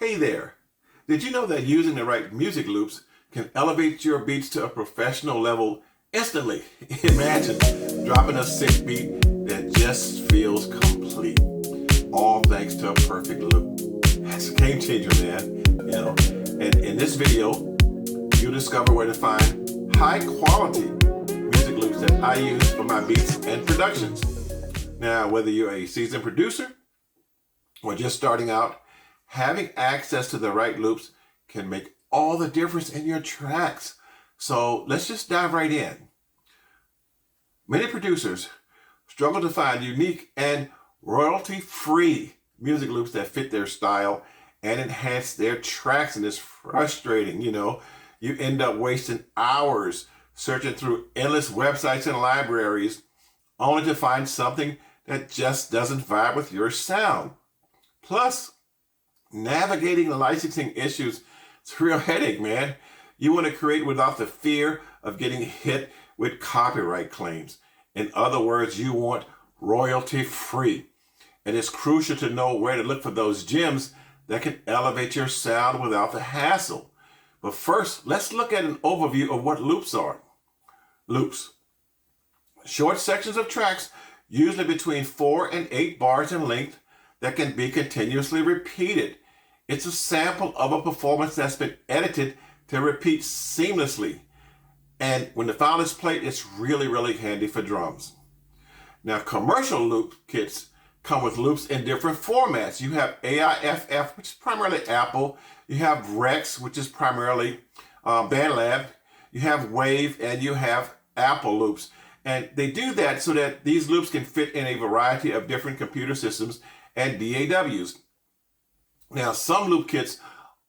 Hey there. Did you know that using the right music loops can elevate your beats to a professional level instantly? Imagine dropping a sick beat that just feels complete, all thanks to a perfect loop. That's a game changer, man. And in this video, you'll discover where to find high quality music loops that I use for my beats and productions. Now, whether you're a seasoned producer or just starting out, having access to the right loops can make all the difference in your tracks. So let's just dive right in. Many producers struggle to find unique and royalty-free music loops that fit their style and enhance their tracks, and it's frustrating. You end up wasting hours searching through endless websites and libraries only to find something that just doesn't vibe with your sound. Plus, navigating the licensing issues, it's a real headache, man. You want to create without the fear of getting hit with copyright claims. In other words, you want royalty free. And it's crucial to know where to look for those gems that can elevate your sound without the hassle. But first, let's look at an overview of what loops are. Loops: short sections of tracks, usually between 4 and 8 bars in length, that can be continuously repeated. It's a sample of a performance that's been edited to repeat seamlessly. And when the file is played, it's really, really handy for drums. Now, commercial loop kits come with loops in different formats. You have AIFF, which is primarily Apple. You have Rex, which is primarily BandLab. You have Wave, and you have Apple loops. And they do that so that these loops can fit in a variety of different computer systems and DAWs. Now, some loop kits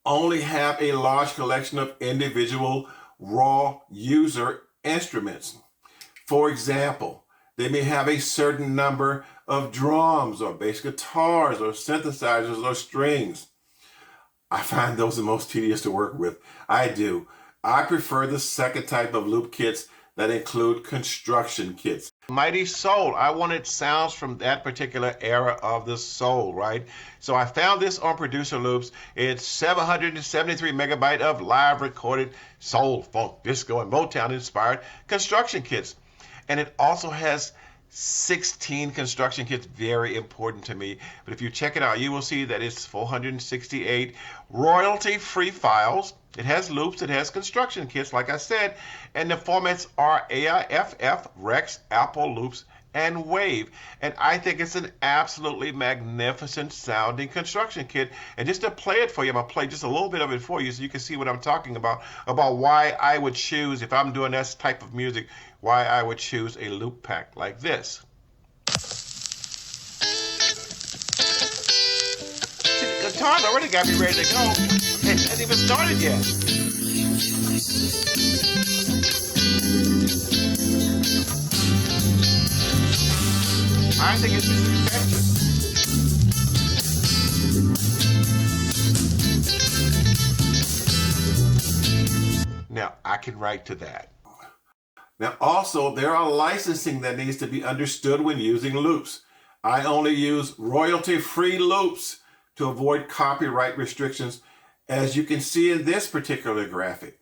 only have a large collection of individual raw user instruments. For example, they may have a certain number of drums or bass guitars or synthesizers or strings. I find those the most tedious to work with. I do. I prefer the second type of loop kits that include construction kits. Mighty Soul, I wanted sounds from that particular era of the soul, right? So I found this on Producer Loops. It's 773 megabyte of live recorded soul, funk, disco, and Motown inspired construction kits. And it also has 16 construction kits, very important to me. But if you check it out, you will see that it's 468 royalty-free files. It has loops, it has construction kits, like I said, and the formats are AIFF, Rex, Apple loops, and Wave. And I think it's an absolutely magnificent sounding construction kit. And just to play it for you, I'm going to play just a little bit of it for you so you can see what I'm talking about why I would choose, if I'm doing this type of music, why I would choose a loop pack like this. See, the guitar's already got me ready to go. It hasn't even started yet. I think it's just effective. Now, I can write to that. Now, also, there are licensing that needs to be understood when using loops. I only use royalty-free loops to avoid copyright restrictions, as you can see in this particular graphic.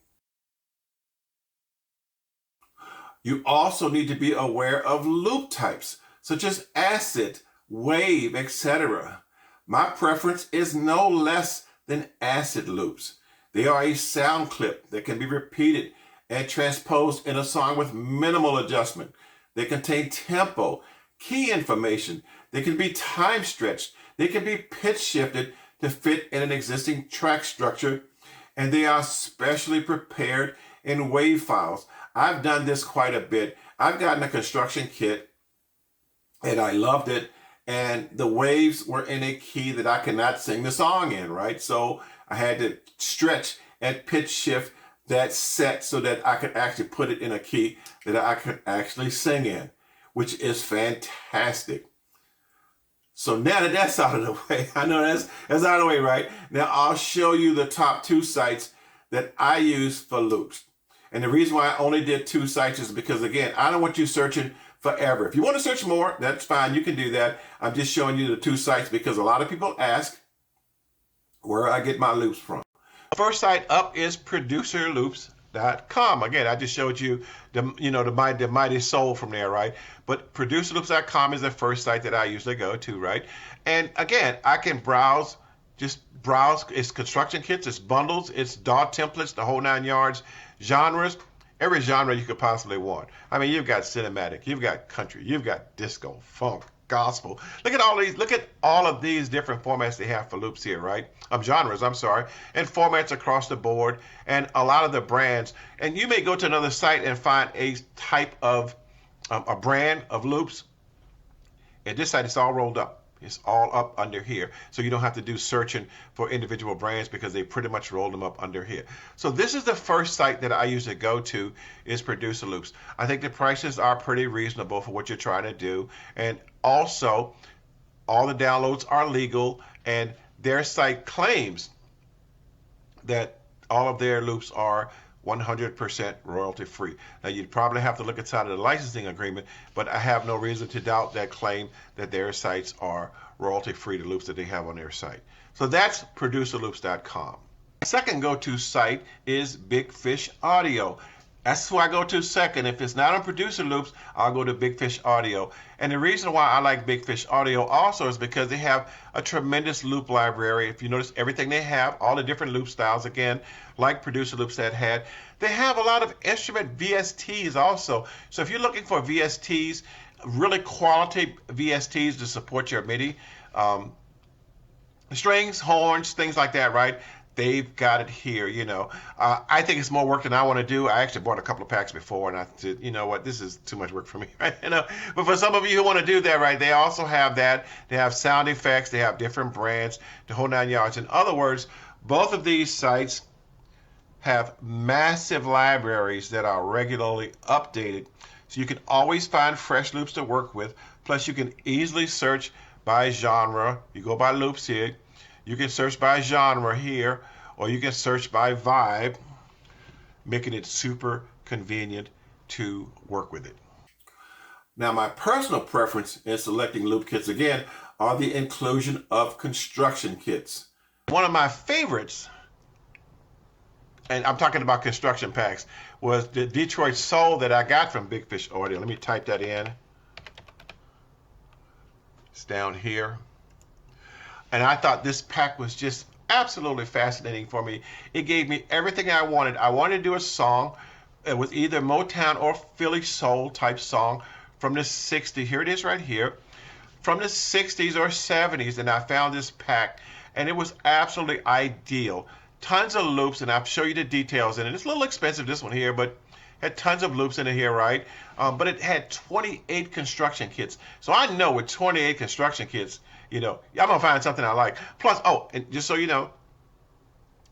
You also need to be aware of loop types, such as acid, wave, etc. My preference is no less than acid loops. They are a sound clip that can be repeated and transposed in a song with minimal adjustment. They contain tempo, key information. They can be time stretched. They can be pitch shifted to fit in an existing track structure. And they are specially prepared in wave files. I've done this quite a bit. I've gotten a construction kit and I loved it. And the waves were in a key that I cannot sing the song in, right? So I had to stretch and pitch shift that set so that I could actually put it in a key that I could actually sing in, which is fantastic. So now that that's out of the way, I know that's out of the way, right? Now I'll show you the top 2 sites that I use for loops. And the reason why I only did 2 sites is because, again, I don't want you searching forever. If you want to search more, that's fine. You can do that. I'm just showing you the 2 sites because a lot of people ask, where I get my loops from. First site up is producerloops.com. Again, I just showed you the mighty soul from there, right? But producerloops.com is the first site that I usually go to, right? And again, I can browse, just browse. It's construction kits, it's bundles, it's DAW templates, the whole 9 yards, genres, every genre you could possibly want. I mean, you've got cinematic, you've got country, you've got disco, funk, gospel. Look at all these. Look at all of these different formats they have for loops here, right? Genres, I'm sorry, and formats across the board, and a lot of the brands. And you may go to another site and find a type of a brand of loops. At this site, it's all rolled up. It's all up under here. So you don't have to do searching for individual brands because they pretty much rolled them up under here. So this is the first site that I usually go to, is Producer Loops. I think the prices are pretty reasonable for what you're trying to do. And also, all the downloads are legal, and their site claims that all of their loops are 100% royalty free. Now, you'd probably have to look inside of the licensing agreement, but I have no reason to doubt that claim that their sites are royalty free, the loops that they have on their site. So that's producerloops.com. My second go-to site is Big Fish Audio. That's who I go to second. If it's not on Producer Loops, I'll go to Big Fish Audio. And the reason why I like Big Fish Audio also is because they have a tremendous loop library. If you notice everything they have, all the different loop styles, again, like Producer Loops had. They have a lot of instrument VSTs also. So if you're looking for VSTs, really quality VSTs to support your MIDI, strings, horns, things like that, right? They've got it here, I think it's more work than I want to do. I actually bought a couple of packs before, and I said, you know what, this is too much work for me, right? But for some of you who want to do that, right, they also have that. They have sound effects. They have different brands, the whole 9 yards. In other words, both of these sites have massive libraries that are regularly updated, so you can always find fresh loops to work with. Plus, you can easily search by genre. You go by loops here. You can search by genre here, or you can search by vibe, making it super convenient to work with it. Now, my personal preference in selecting loop kits, again, are the inclusion of construction kits. One of my favorites, and I'm talking about construction packs, was the Detroit Soul that I got from Big Fish Audio. Let me type that in. It's down here. And I thought this pack was just absolutely fascinating for me. It gave me everything I wanted. I wanted to do a song with either Motown or Philly soul type song from the 60s. Here it is right here. From the 60s or 70s, and I found this pack, and it was absolutely ideal. Tons of loops, and I'll show you the details in it. It's a little expensive, this one here, but had tons of loops in it here, right? But it had 28 construction kits. So I know with 28 construction kits, I'm gonna find something I like. Plus, and just so you know,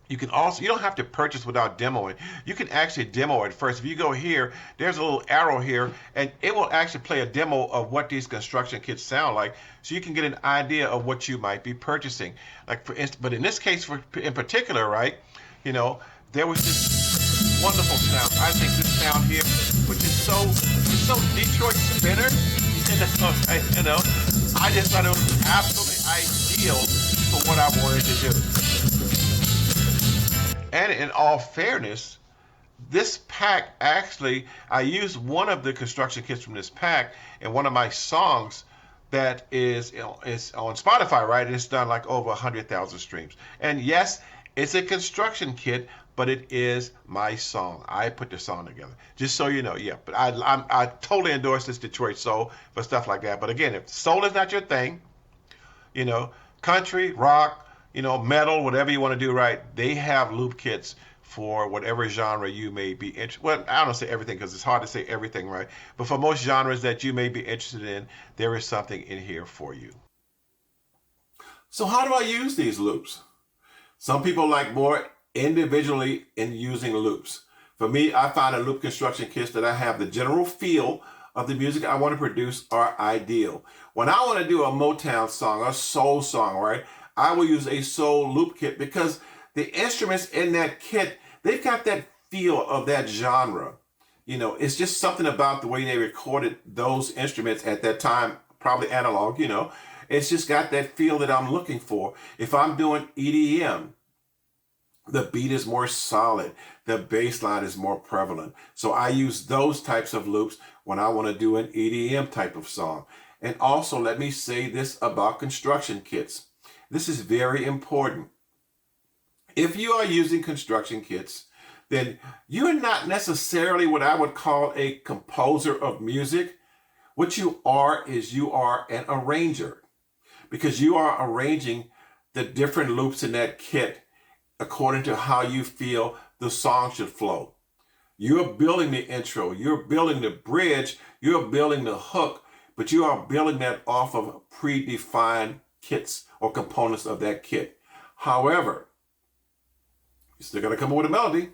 you don't have to purchase without demoing. You can actually demo it first. If you go here, there's a little arrow here, and it will actually play a demo of what these construction kits sound like, so you can get an idea of what you might be purchasing. Like for instance, but in this case, in particular, right? There was this wonderful sound. I think this sound here, which is so Detroit spinner, I just thought it was absolutely ideal for what I wanted to do. And in all fairness, this pack actually, I used one of the construction kits from this pack in one of my songs that is on Spotify, right? It's done like over 100,000 streams. And yes, it's a construction kit, but it is my song. I put the song together, just so you know. Yeah, but I totally endorse this Detroit Soul for stuff like that. But again, if soul is not your thing, country, rock, metal, whatever you want to do, right? They have loop kits for whatever genre you may be interested. Well, I don't say everything because it's hard to say everything, right? But for most genres that you may be interested in, there is something in here for you. So how do I use these loops? Some people like more individually in using loops. For me, I find a loop construction kits that I have the general feel of the music I want to produce are ideal. When I want to do a Motown song, a soul song, right, I will use a soul loop kit because the instruments in that kit, they've got that feel of that genre. It's just something about the way they recorded those instruments at that time, probably analog, It's just got that feel that I'm looking for. If I'm doing EDM, the beat is more solid. The bass line is more prevalent. So I use those types of loops when I want to do an EDM type of song. And also, let me say this about construction kits. This is very important. If you are using construction kits, then you're not necessarily what I would call a composer of music. What you are is you are an arranger, because you are arranging the different loops in that kit according to how you feel the song should flow. You're building the intro, you're building the bridge, you're building the hook, but you are building that off of predefined kits or components of that kit. However, you still got to come up with a melody.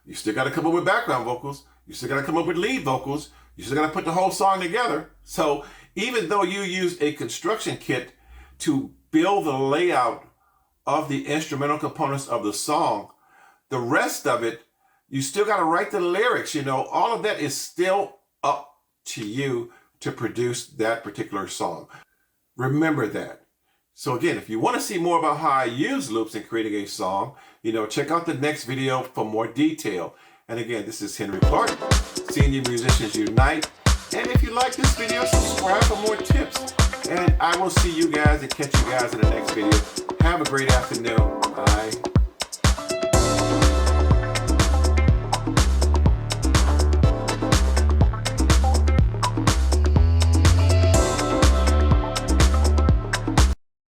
You still got to come up with background vocals. You still got to come up with lead vocals. You still got to put the whole song together. So even though you use a construction kit to build the layout of the instrumental components of the song, the rest of it, you still got to write the lyrics. All of that is still up to you to produce that particular song. Remember that. So again, if you want to see more about how I use loops in creating a song, check out the next video for more detail. And again, this is Henry Clark, Senior Musicians Unite. And if you like this video, subscribe for more tips. And I will see you guys and catch you guys in the next video. Have a great afternoon. Bye.